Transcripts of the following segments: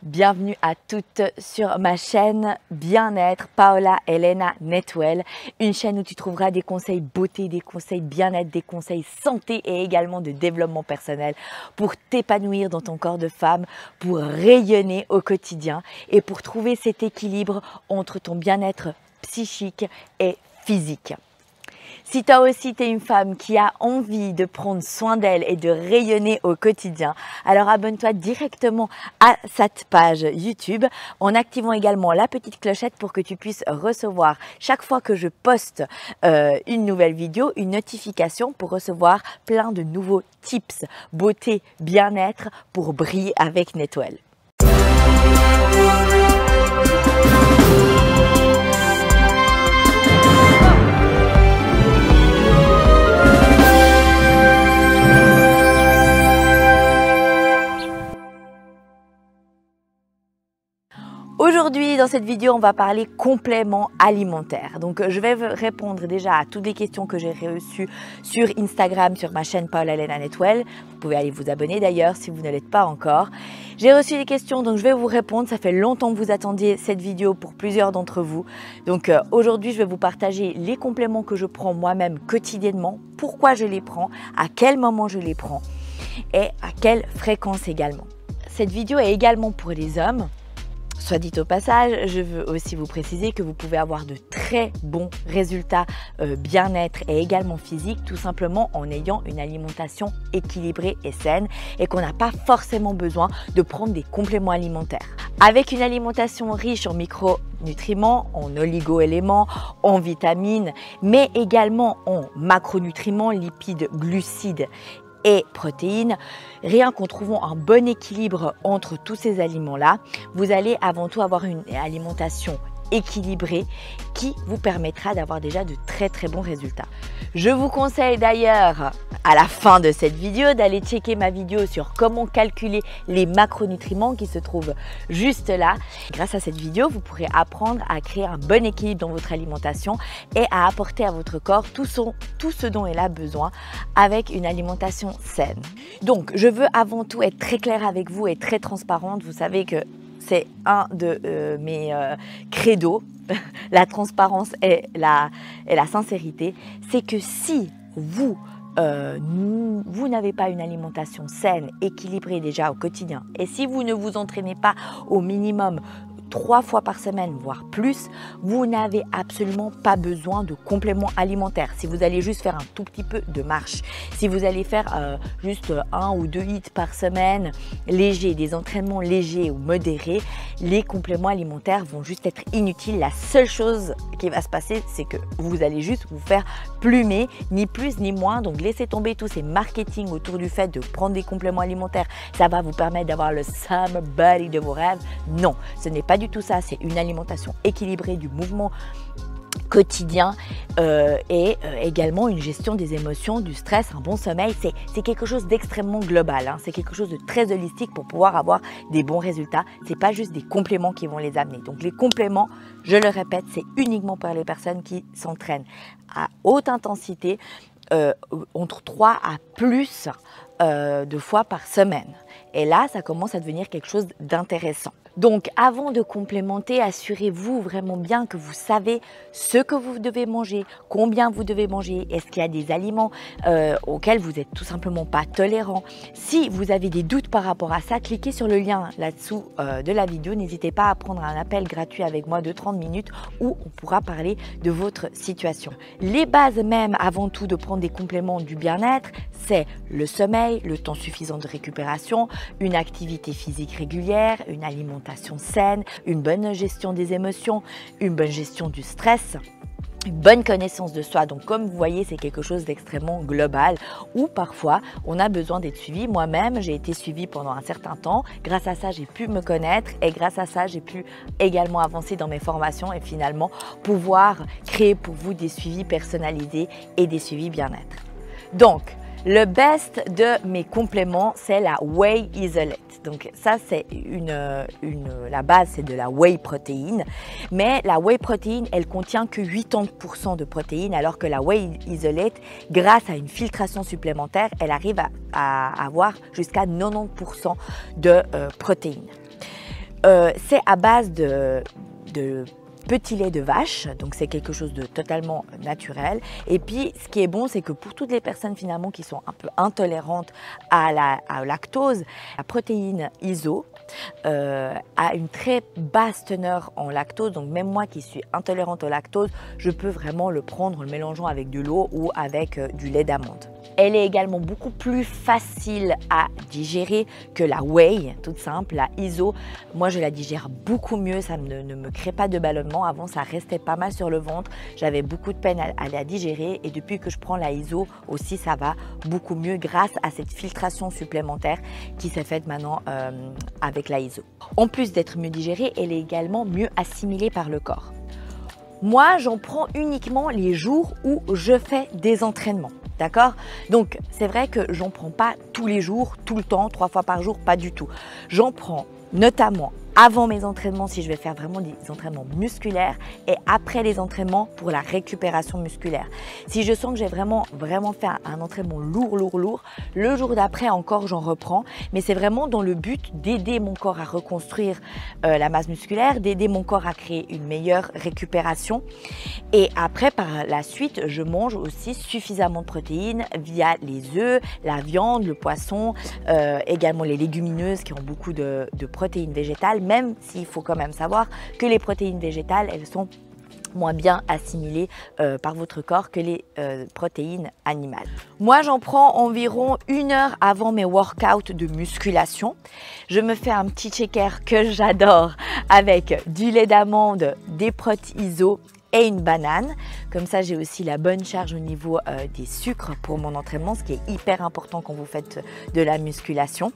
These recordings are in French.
Bienvenue à toutes sur ma chaîne Bien-être Paola Elena Netwell, une chaîne où tu trouveras des conseils beauté, des conseils bien-être, des conseils santé et également de développement personnel pour t'épanouir dans ton corps de femme, pour rayonner au quotidien et pour trouver cet équilibre entre ton bien-être psychique et physique. Si toi aussi tu es une femme qui a envie de prendre soin d'elle et de rayonner au quotidien, alors abonne-toi directement à cette page YouTube en activant également la petite clochette pour que tu puisses recevoir chaque fois que je poste une nouvelle vidéo, une notification pour recevoir plein de nouveaux tips beauté, bien-être pour briller avec Netwell. Aujourd'hui, dans cette vidéo, on va parler compléments alimentaires. Donc, je vais répondre déjà à toutes les questions que j'ai reçues sur Instagram, sur ma chaîne Paola Elena Netwell. Vous pouvez aller vous abonner d'ailleurs si vous ne l'êtes pas encore. J'ai reçu des questions, donc je vais vous répondre. Ça fait longtemps que vous attendiez cette vidéo pour plusieurs d'entre vous. Donc, aujourd'hui, je vais vous partager les compléments que je prends moi-même quotidiennement, pourquoi je les prends, à quel moment je les prends et à quelle fréquence également. Cette vidéo est également pour les hommes. Soit dit au passage, je veux aussi vous préciser que vous pouvez avoir de très bons résultats bien-être et également physique, tout simplement en ayant une alimentation équilibrée et saine et qu'on n'a pas forcément besoin de prendre des compléments alimentaires. Avec une alimentation riche en micronutriments, en oligo-éléments, en vitamines, mais également en macronutriments, lipides, glucides et protéines, rien qu'en trouvant un bon équilibre entre tous ces aliments-là, vous allez avant tout avoir une alimentation équilibrée qui vous permettra d'avoir déjà de très bons résultats. Je vous conseille d'ailleurs à la fin de cette vidéo d'aller checker ma vidéo sur comment calculer les macronutriments qui se trouvent juste là. Grâce à cette vidéo, vous pourrez apprendre à créer un bon équilibre dans votre alimentation et à apporter à votre corps tout ce dont il a besoin avec une alimentation saine. Donc, je veux avant tout être très claire avec vous et très transparente. Vous savez que c'est un de mes credos, la transparence et la sincérité. C'est que si vous n'avez pas une alimentation saine, équilibrée déjà au quotidien, et si vous ne vous entraînez pas au minimum 3 fois par semaine, voire plus, vous n'avez absolument pas besoin de compléments alimentaires. Si vous allez juste faire un tout petit peu de marche, si vous allez faire juste 1 ou 2 hits par semaine, légers, des entraînements légers ou modérés, les compléments alimentaires vont juste être inutiles. La seule chose qui va se passer, c'est que vous allez juste vous faire plumer, ni plus ni moins. Donc laissez tomber tous ces marketing autour du fait de prendre des compléments alimentaires. Ça va vous permettre d'avoir le summer body de vos rêves. Non, ce n'est pas du tout ça, c'est une alimentation équilibrée, du mouvement quotidien et également une gestion des émotions, du stress, un bon sommeil. C'est quelque chose d'extrêmement global, hein. C'est quelque chose de très holistique pour pouvoir avoir des bons résultats. C'est pas juste des compléments qui vont les amener. Donc les compléments, je le répète, c'est uniquement pour les personnes qui s'entraînent à haute intensité, entre 3 à plus de fois par semaine. Et là, ça commence à devenir quelque chose d'intéressant. Donc, avant de complémenter, assurez-vous vraiment bien que vous savez ce que vous devez manger, combien vous devez manger, est-ce qu'il y a des aliments auxquels vous n'êtes tout simplement pas tolérant. Si vous avez des doutes par rapport à ça, cliquez sur le lien là-dessous de la vidéo. N'hésitez pas à prendre un appel gratuit avec moi de 30 minutes où on pourra parler de votre situation. Les bases même, avant tout, de prendre des compléments du bien-être, c'est le sommeil, le temps suffisant de récupération, une activité physique régulière, une alimentation saine, une bonne gestion des émotions, une bonne gestion du stress, une bonne connaissance de soi. Donc comme vous voyez, c'est quelque chose d'extrêmement global où parfois on a besoin d'être suivi. Moi-même, j'ai été suivie pendant un certain temps. Grâce à ça, j'ai pu me connaître et grâce à ça, j'ai pu également avancer dans mes formations et finalement pouvoir créer pour vous des suivis personnalisés et des suivis bien-être. Donc, le best de mes compléments, c'est la Whey Isolate. Donc ça, c'est la base, c'est de la whey protéine. Mais la whey protéine, elle contient que 80% de protéines, alors que la Whey Isolate, grâce à une filtration supplémentaire, elle arrive à avoir jusqu'à 90% de protéines. c'est à base de petit lait de vache, donc c'est quelque chose de totalement naturel. Et puis ce qui est bon, c'est que pour toutes les personnes finalement qui sont un peu intolérantes à la lactose, la protéine ISO a une très basse teneur en lactose, donc même moi qui suis intolérante au lactose, je peux vraiment le prendre en le mélangeant avec de l'eau ou avec du lait d'amande. Elle est également beaucoup plus facile à digérer que la whey, toute simple, la ISO. Moi, je la digère beaucoup mieux, ça ne me crée pas de ballonnement. Avant, ça restait pas mal sur le ventre. J'avais beaucoup de peine à la digérer et depuis que je prends la ISO aussi, ça va beaucoup mieux grâce à cette filtration supplémentaire qui s'est faite maintenant avec la ISO. En plus d'être mieux digérée, elle est également mieux assimilée par le corps. Moi, j'en prends uniquement les jours où je fais des entraînements. D'accord? Donc, c'est vrai que j'en prends pas tous les jours, tout le temps, 3 fois par jour, pas du tout. J'en prends notamment avant mes entraînements si je vais faire vraiment des entraînements musculaires et après les entraînements pour la récupération musculaire. Si je sens que j'ai vraiment fait un entraînement lourd, le jour d'après encore j'en reprends, mais c'est vraiment dans le but d'aider mon corps à reconstruire la masse musculaire, d'aider mon corps à créer une meilleure récupération. Et après par la suite, je mange aussi suffisamment de protéines via les œufs, la viande, le poisson, également les légumineuses qui ont beaucoup de protéines végétales, même s'il faut quand même savoir que les protéines végétales, elles sont moins bien assimilées par votre corps que les protéines animales. Moi, j'en prends environ 1 heure avant mes workouts de musculation. Je me fais un petit shaker que j'adore avec du lait d'amande, des protes ISO et une banane. Comme ça, j'ai aussi la bonne charge au niveau des sucres pour mon entraînement, ce qui est hyper important quand vous faites de la musculation.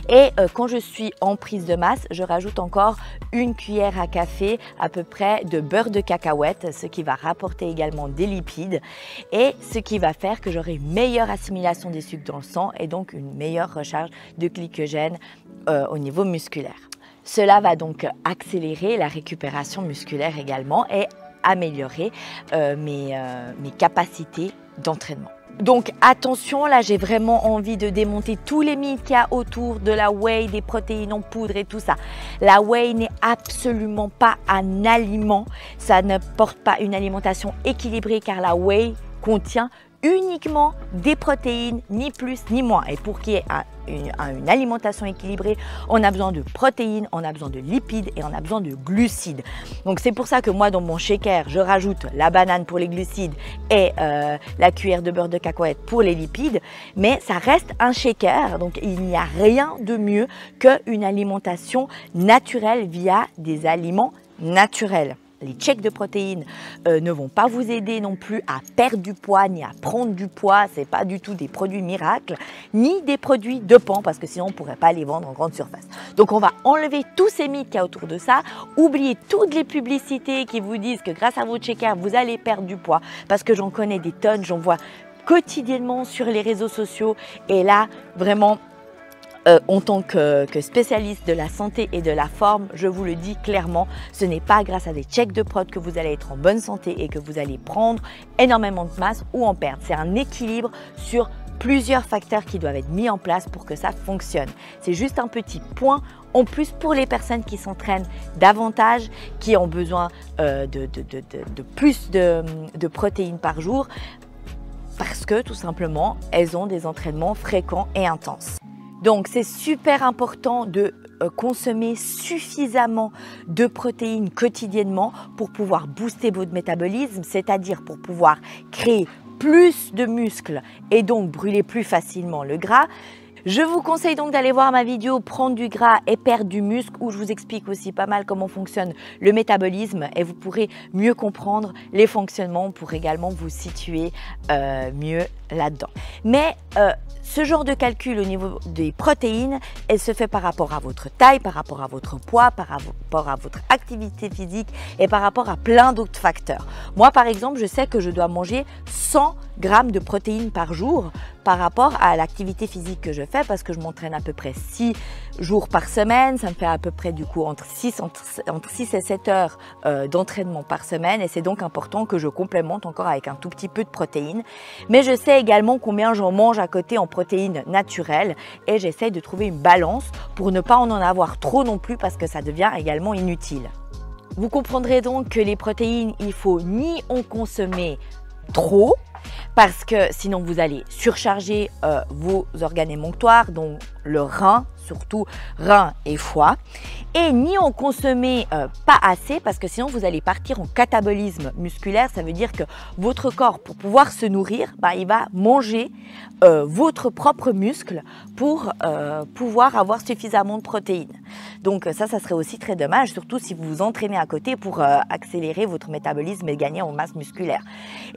Et quand je suis en prise de masse, je rajoute encore 1 cuillère à café à peu près de beurre de cacahuète, ce qui va rapporter également des lipides et ce qui va faire que j'aurai une meilleure assimilation des sucres dans le sang et donc une meilleure recharge de glycogène au niveau musculaire. Cela va donc accélérer la récupération musculaire également et améliorer mes capacités d'entraînement. Donc attention, là j'ai vraiment envie de démonter tous les mythes qu'il y a autour de la whey, des protéines en poudre et tout ça. La whey n'est absolument pas un aliment, ça ne porte pas une alimentation équilibrée car la whey contient uniquement des protéines, ni plus ni moins. Et pour qu'il y ait une alimentation équilibrée, on a besoin de protéines, on a besoin de lipides et on a besoin de glucides. Donc c'est pour ça que moi dans mon shaker, je rajoute la banane pour les glucides et la cuillère de beurre de cacahuète pour les lipides. Mais ça reste un shaker, donc il n'y a rien de mieux qu'une alimentation naturelle via des aliments naturels. Les shakes de protéines ne vont pas vous aider non plus à perdre du poids ni à prendre du poids. Ce n'est pas du tout des produits miracles, ni des produits dopants parce que sinon on ne pourrait pas les vendre en grande surface. Donc on va enlever tous ces mythes qu'il y a autour de ça, oublier toutes les publicités qui vous disent que grâce à votre shaker, vous allez perdre du poids parce que j'en connais des tonnes, j'en vois quotidiennement sur les réseaux sociaux et là vraiment en tant que spécialiste de la santé et de la forme, je vous le dis clairement, ce n'est pas grâce à des shakes de prod que vous allez être en bonne santé et que vous allez prendre énormément de masse ou en perdre. C'est un équilibre sur plusieurs facteurs qui doivent être mis en place pour que ça fonctionne. C'est juste un petit point en plus pour les personnes qui s'entraînent davantage, qui ont besoin de plus de protéines par jour parce que tout simplement, elles ont des entraînements fréquents et intenses. Donc, c'est super important de consommer suffisamment de protéines quotidiennement pour pouvoir booster votre métabolisme, c'est-à-dire pour pouvoir créer plus de muscles et donc brûler plus facilement le gras. Je vous conseille donc d'aller voir ma vidéo prendre du gras et perdre du muscle où je vous explique aussi pas mal comment fonctionne le métabolisme et vous pourrez mieux comprendre les fonctionnements pour également vous situer mieux là-dedans. Mais ce genre de calcul au niveau des protéines, elle se fait par rapport à votre taille, par rapport à votre poids, par rapport à votre activité physique et par rapport à plein d'autres facteurs. Moi par exemple, je sais que je dois manger 100 grammes de protéines par jour par rapport à l'activité physique que je fais parce que je m'entraîne à peu près 6 jours par semaine. Ça me fait à peu près du coup entre 6 et 7 heures d'entraînement par semaine et c'est donc important que je complémente encore avec un tout petit peu de protéines. Mais je sais également combien j'en mange à côté en protéines naturelles et j'essaye de trouver une balance pour ne pas en avoir trop non plus parce que ça devient également inutile. Vous comprendrez donc que les protéines, il faut ni en consommer trop, parce que sinon vous allez surcharger vos organes émonctoires, donc le rein, surtout rein et foie, et ni en consommer pas assez parce que sinon vous allez partir en catabolisme musculaire. Ça veut dire que votre corps, pour pouvoir se nourrir, il va manger votre propre muscle pour pouvoir avoir suffisamment de protéines. Donc ça serait aussi très dommage, surtout si vous vous entraînez à côté pour accélérer votre métabolisme et gagner en masse musculaire.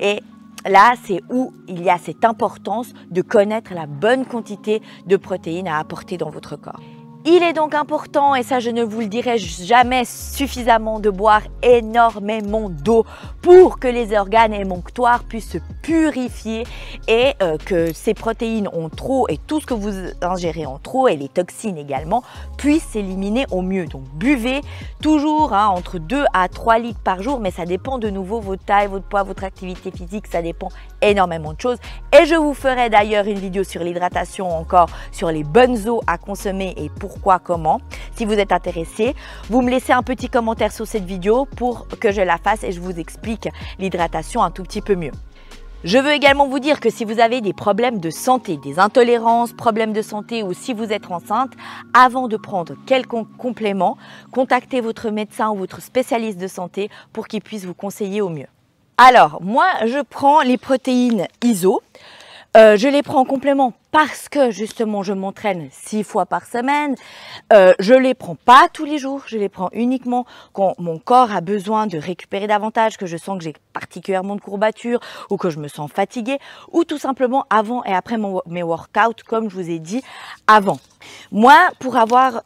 Et là, c'est où il y a cette importance de connaître la bonne quantité de protéines à apporter dans votre corps. Il est donc important, et ça je ne vous le dirai jamais suffisamment, de boire énormément d'eau pour que les organes émonctoires puissent se purifier et que ces protéines en trop et tout ce que vous ingérez en trop et les toxines également puissent s'éliminer au mieux. Donc buvez toujours entre 2 à 3 litres par jour, mais ça dépend de nouveau votre taille, votre poids, votre activité physique, ça dépend énormément de choses. Et je vous ferai d'ailleurs une vidéo sur l'hydratation, encore sur les bonnes eaux à consommer et pourquoi, comment. Si vous êtes intéressé, vous me laissez un petit commentaire sous cette vidéo pour que je la fasse et je vous explique l'hydratation un tout petit peu mieux. Je veux également vous dire que si vous avez des problèmes de santé, des intolérances, problèmes de santé ou si vous êtes enceinte, avant de prendre quelconque complément, contactez votre médecin ou votre spécialiste de santé pour qu'il puisse vous conseiller au mieux. Alors, moi, je prends les protéines ISO. Je les prends en complément parce que justement je m'entraîne 6 fois par semaine. Je les prends pas tous les jours, je les prends uniquement quand mon corps a besoin de récupérer davantage, que je sens que j'ai particulièrement de courbatures ou que je me sens fatiguée, ou tout simplement avant et après mes workouts comme je vous ai dit avant. Moi, pour avoir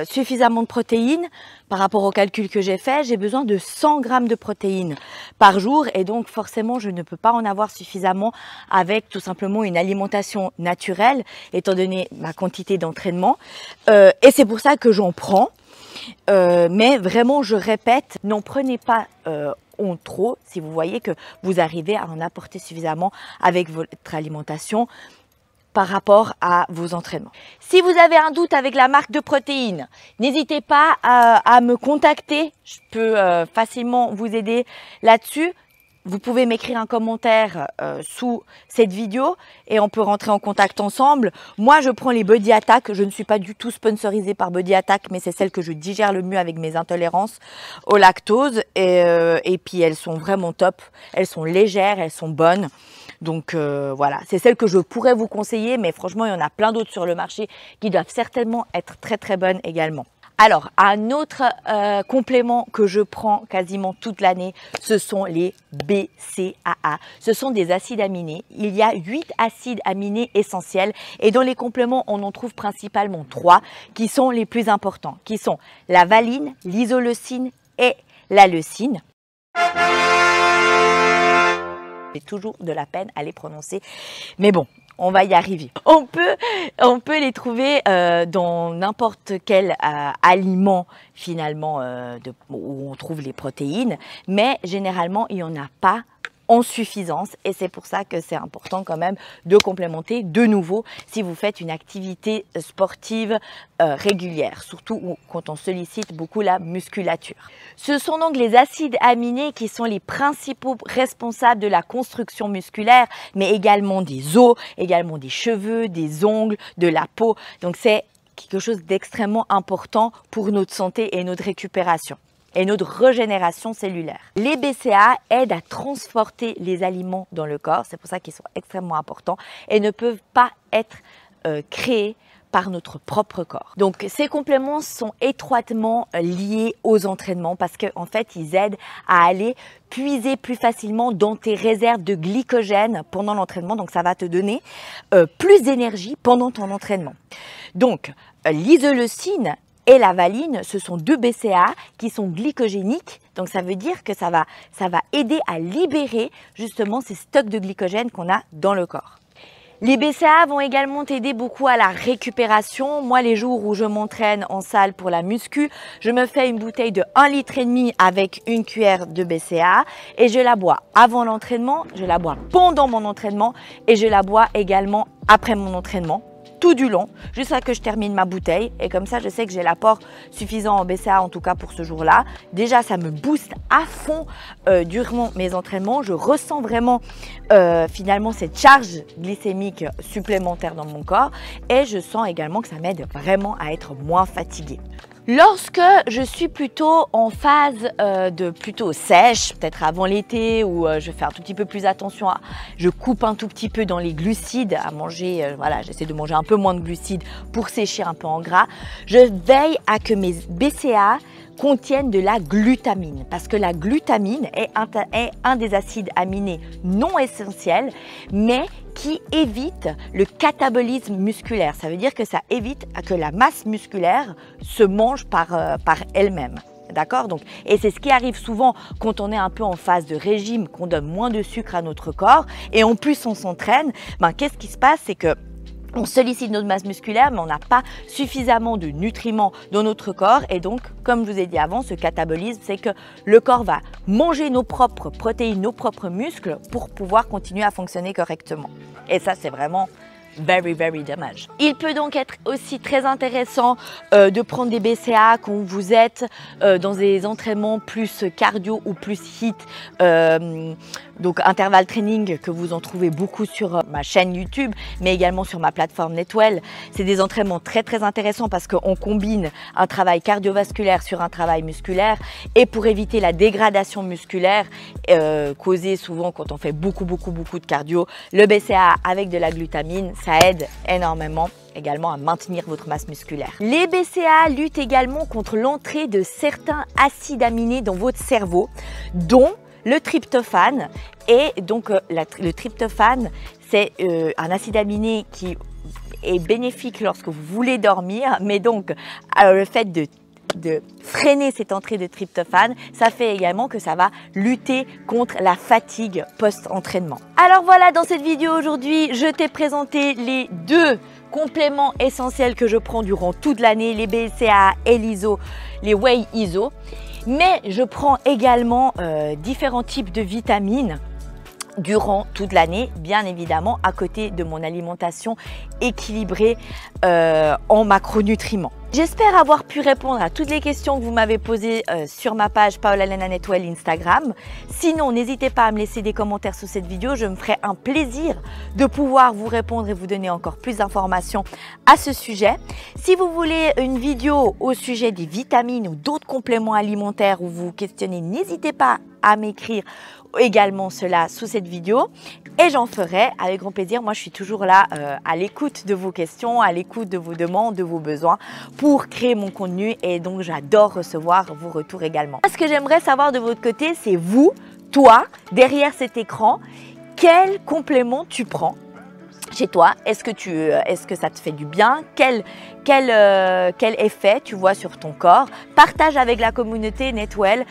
suffisamment de protéines, par rapport au calcul que j'ai fait, j'ai besoin de 100 grammes de protéines par jour et donc forcément je ne peux pas en avoir suffisamment avec tout simplement une alimentation naturelle étant donné ma quantité d'entraînement et c'est pour ça que j'en prends. Mais vraiment, je répète, n'en prenez pas en trop si vous voyez que vous arrivez à en apporter suffisamment avec votre alimentation par rapport à vos entraînements. Si vous avez un doute avec la marque de protéines, n'hésitez pas à me contacter. Je peux facilement vous aider là-dessus. Vous pouvez m'écrire un commentaire sous cette vidéo et on peut rentrer en contact ensemble. Moi, je prends les Body Attack. Je ne suis pas du tout sponsorisée par Body Attack, mais c'est celle que je digère le mieux avec mes intolérances au lactose. Et puis, elles sont vraiment top. Elles sont légères, elles sont bonnes. Donc voilà, c'est celle que je pourrais vous conseiller, mais franchement, il y en a plein d'autres sur le marché qui doivent certainement être très très bonnes également. Alors, un autre complément que je prends quasiment toute l'année, ce sont les BCAA. Ce sont des acides aminés. Il y a 8 acides aminés essentiels et dans les compléments, on en trouve principalement 3 qui sont les plus importants, qui sont la valine, l'isoleucine et la leucine. J'ai toujours de la peine à les prononcer, mais bon, on va y arriver. On peut les trouver dans n'importe quel aliment finalement où on trouve les protéines, mais généralement il n'y en a pas en suffisance et c'est pour ça que c'est important quand même de complémenter de nouveau si vous faites une activité sportive régulière, surtout quand on sollicite beaucoup la musculature. Ce sont donc les acides aminés qui sont les principaux responsables de la construction musculaire, mais également des os, également des cheveux, des ongles, de la peau. Donc c'est quelque chose d'extrêmement important pour notre santé et notre récupération et notre régénération cellulaire. Les BCAA aident à transporter les aliments dans le corps, c'est pour ça qu'ils sont extrêmement importants et ne peuvent pas être créés par notre propre corps. Donc ces compléments sont étroitement liés aux entraînements parce qu'en fait ils aident à aller puiser plus facilement dans tes réserves de glycogène pendant l'entraînement, donc ça va te donner plus d'énergie pendant ton entraînement. Donc l'isoleucine et la valine, ce sont deux BCAA qui sont glycogéniques. Donc ça veut dire que ça va aider à libérer justement ces stocks de glycogène qu'on a dans le corps. Les BCAA vont également t'aider beaucoup à la récupération. Moi, les jours où je m'entraîne en salle pour la muscu, je me fais une bouteille de 1,5 litre avec une cuillère de BCAA et je la bois avant l'entraînement, je la bois pendant mon entraînement et je la bois également après mon entraînement, tout du long, jusqu'à ce que je termine ma bouteille. Et comme ça, je sais que j'ai l'apport suffisant en BCAA, en tout cas pour ce jour-là. Déjà, ça me booste à fond durant mes entraînements. Je ressens vraiment finalement cette charge glycémique supplémentaire dans mon corps. Et je sens également que ça m'aide vraiment à être moins fatiguée. Lorsque je suis plutôt en phase plutôt sèche, peut-être avant l'été, où je fais un tout petit peu plus attention, je coupe un tout petit peu dans les glucides, à manger, voilà, j'essaie de manger un peu moins de glucides pour sécher un peu en gras. Je veille à que mes BCAA contiennent de la glutamine, parce que la glutamine est un des acides aminés non essentiels, mais qui évite le catabolisme musculaire. Ça veut dire que ça évite que la masse musculaire se mange par elle-même. D'accord? Donc, et c'est ce qui arrive souvent quand on est un peu en phase de régime, qu'on donne moins de sucre à notre corps et en plus on s'entraîne. Ben, qu'est-ce qui se passe? C'est que on sollicite notre masse musculaire, mais on n'a pas suffisamment de nutriments dans notre corps. Et donc, comme je vous ai dit avant, ce catabolisme, c'est que le corps va manger nos propres protéines, nos propres muscles pour pouvoir continuer à fonctionner correctement. Et ça, c'est vraiment very, very dommage. Il peut donc être aussi très intéressant de prendre des BCAA quand vous êtes dans des entraînements plus cardio ou plus HIIT. Donc interval training que vous en trouvez beaucoup sur ma chaîne YouTube, mais également sur ma plateforme Netwell. C'est des entraînements très très intéressants parce qu'on combine un travail cardiovasculaire sur un travail musculaire et pour éviter la dégradation musculaire causée souvent quand on fait beaucoup de cardio, le BCAA avec de la glutamine, ça aide énormément également à maintenir votre masse musculaire. Les BCAA luttent également contre l'entrée de certains acides aminés dans votre cerveau, dont le tryptophane. Et donc le tryptophane, c'est un acide aminé qui est bénéfique lorsque vous voulez dormir, mais donc le fait de freiner cette entrée de tryptophane, ça fait également que ça va lutter contre la fatigue post-entraînement. Alors voilà, dans cette vidéo aujourd'hui, je t'ai présenté les deux compléments essentiels que je prends durant toute l'année, les BCAA et l'ISO, les Whey ISO. Mais je prends également différents types de vitamines durant toute l'année, bien évidemment, à côté de mon alimentation équilibrée en macronutriments. J'espère avoir pu répondre à toutes les questions que vous m'avez posées sur ma page Paola Elena Netwell Instagram. Sinon, n'hésitez pas à me laisser des commentaires sous cette vidéo. Je me ferai un plaisir de pouvoir vous répondre et vous donner encore plus d'informations à ce sujet. Si vous voulez une vidéo au sujet des vitamines ou d'autres compléments alimentaires où vous vous questionnez, n'hésitez pas à m'écrire également cela sous cette vidéo et j'en ferai avec grand plaisir. Moi, je suis toujours là à l'écoute de vos questions, à l'écoute de vos demandes, de vos besoins pour créer mon contenu et donc j'adore recevoir vos retours également. Ce que j'aimerais savoir de votre côté, c'est vous, toi, derrière cet écran, quel complément tu prends chez toi? Est-ce que ça te fait du bien? Quel effet tu vois sur ton corps? Partage avec la communauté Netwell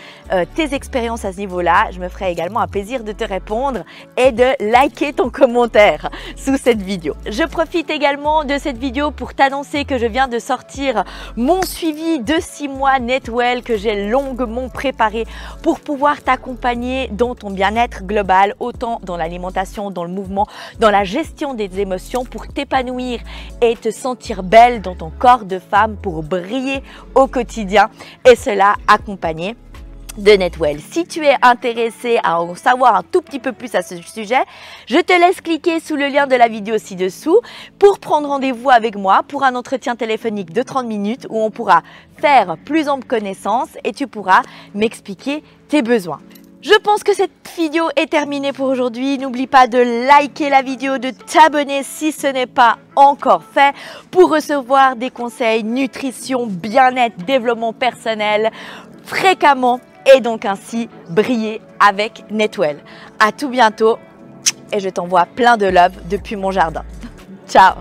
tes expériences à ce niveau-là. Je me ferai également un plaisir de te répondre et de liker ton commentaire sous cette vidéo. Je profite également de cette vidéo pour t'annoncer que je viens de sortir mon suivi de 6 mois Netwell que j'ai longuement préparé pour pouvoir t'accompagner dans ton bien-être global, autant dans l'alimentation, dans le mouvement, dans la gestion des émotions, pour t'épanouir et te sentir belle dans ton corps de femme, pour briller au quotidien et cela accompagné de Netwell. Si tu es intéressé à en savoir un tout petit peu plus à ce sujet, je te laisse cliquer sous le lien de la vidéo ci-dessous pour prendre rendez-vous avec moi pour un entretien téléphonique de 30 minutes où on pourra faire plus ample connaissance et tu pourras m'expliquer tes besoins. Je pense que cette vidéo est terminée pour aujourd'hui. N'oublie pas de liker la vidéo, de t'abonner si ce n'est pas encore fait pour recevoir des conseils nutrition, bien-être, développement personnel fréquemment et donc ainsi briller avec Netwell. À tout bientôt et je t'envoie plein de love depuis mon jardin. Ciao!